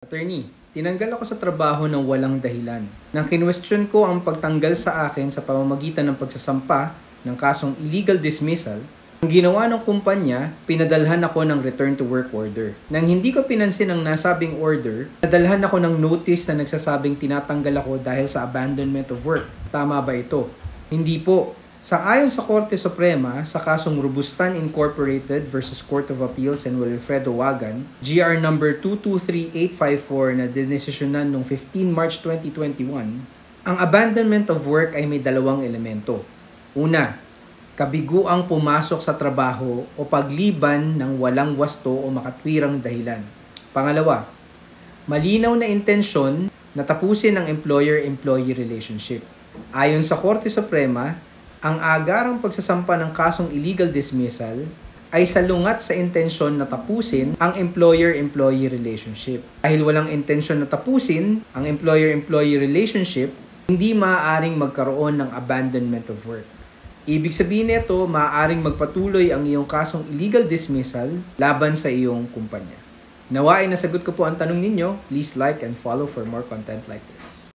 Attorney, tinanggal ako sa trabaho ng walang dahilan. Nang kinwestiyon ko ang pagtanggal sa akin sa pamamagitan ng pagsasampa ng kasong illegal dismissal, ang ginawa ng kumpanya, pinadalhan ako ng return to work order. Nang hindi ko pinansin ang nasabing order, nadalhan ako ng notice na nagsasabing tinatanggal ako dahil sa abandonment of work. Tama ba ito? Hindi po. Ayon sa Korte Suprema sa kasong Robustan Incorporated versus Court of Appeals and Wilfredo Wagan, GR number 223854 na dinesisyonan noong 15 March 2021, ang abandonment of work ay may dalawang elemento. Una, kabiguang pumasok sa trabaho o pagliban ng walang wasto o makatwirang dahilan. Pangalawa, malinaw na intensyon na tapusin ang employer-employee relationship. Ayon sa Korte Suprema, ang agarang pagsasampa ng kasong illegal dismissal ay salungat sa intensyon na tapusin ang employer-employee relationship. Dahil walang intensyon na tapusin ang employer-employee relationship, hindi maaaring magkaroon ng abandonment of work. Ibig sabihin nito, maaaring magpatuloy ang iyong kasong illegal dismissal laban sa iyong kumpanya. Nawa ay nasagot ko po ang tanong ninyo. Please like and follow for more content like this.